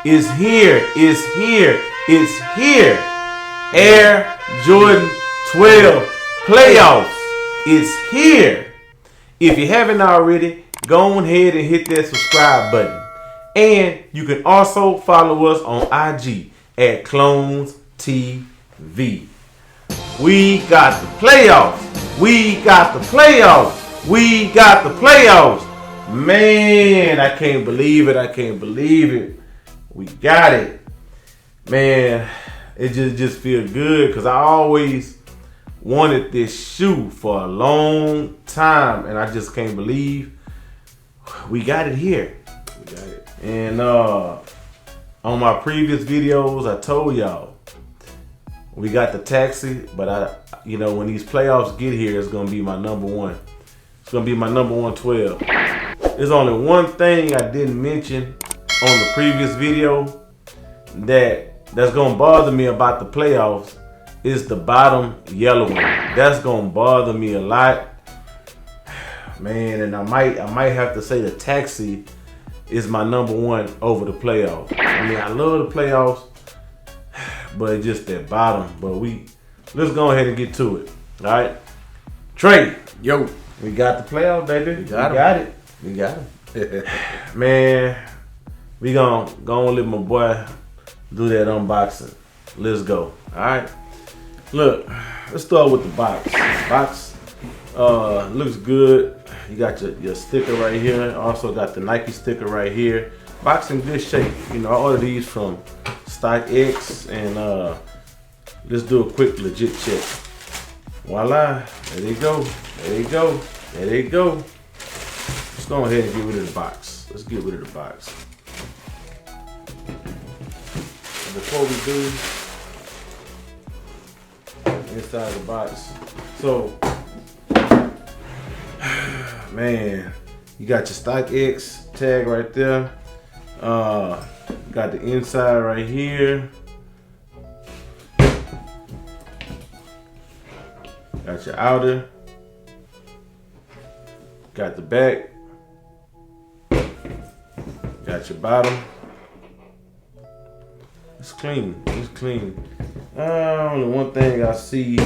is here. It's here. It's here. Air Jordan 12 playoffs is here. If you haven't already, go ahead and hit that subscribe button. And you can also follow us on IG at Clones TV. We got the playoffs. We got the playoffs. We got the playoffs. Man, I can't believe it. I can't believe it. We got it. Man, it just feels good because I always wanted this shoe for a long time, and I just can't believe we got it here. We got it. And on my previous videos, I told y'all we got the taxi, but when these playoffs get here, it's gonna be my number one. It's gonna be my number 112. There's only one thing I didn't mention on the previous video that's gonna bother me about the playoffs is the bottom yellow one. That's gonna bother me a lot, man. And I might have to say the taxi is my number one over the playoffs. I mean, I love the playoffs, but it's just that bottom. But let's go ahead and get to it. All right, Trey. Yo, we got the playoffs, baby. We got it. We got it. Man, we gonna let my boy do that unboxing. Let's go. All right. Look, let's start with the box. Box looks good. You got your sticker right here. Also got the Nike sticker right here. Box in good shape. I ordered these from StockX, and let's do a quick legit check. Voila. There they go. There they go. There they go. Let's go ahead and get rid of the box. Let's get rid of the box. And before we do, inside the box. So, man, you got your StockX tag right there. You got the inside right here. Got your outer. Got the back. Got your bottom. It's clean. It's clean. Only one thing I see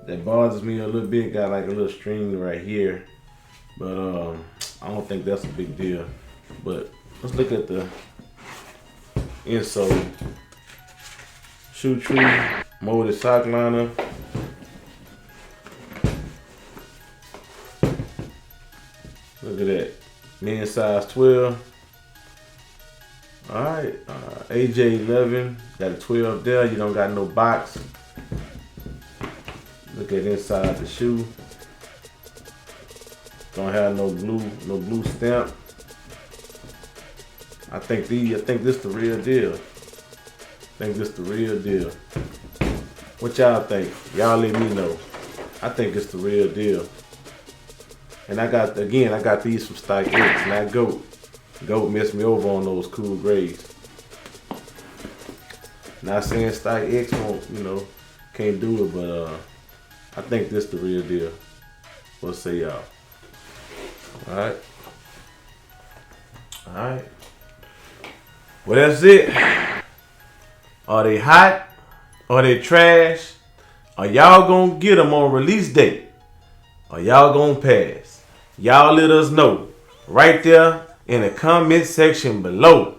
that bothers me a little bit, got like a little string right here, but I don't think that's a big deal. But let's look at the insole. Shoe tree, molded sock liner. Look at that, men's size 12. All right, AJ 11, got a 12 there. You don't got no box. Look at inside the shoe. Don't have no blue stamp. I think this the real deal. What y'all think? Y'all let me know. I think it's the real deal. And I got these from StockX, not Goat. Goat messed me over on those cool grades. Not saying StockX won't, can't do it, but I think this the real deal. What say y'all? Alright. Alright. Well, that's it. Are they hot? Are they trash? Are y'all gonna get them on release date? Are y'all gonna pass? Y'all let us know right there in the comment section below.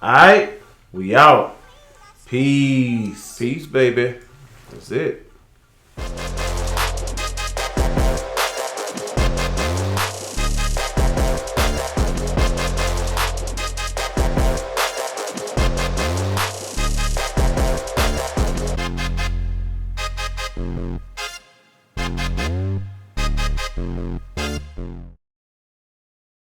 Alright? We out. Peace. Peace, baby. That's it.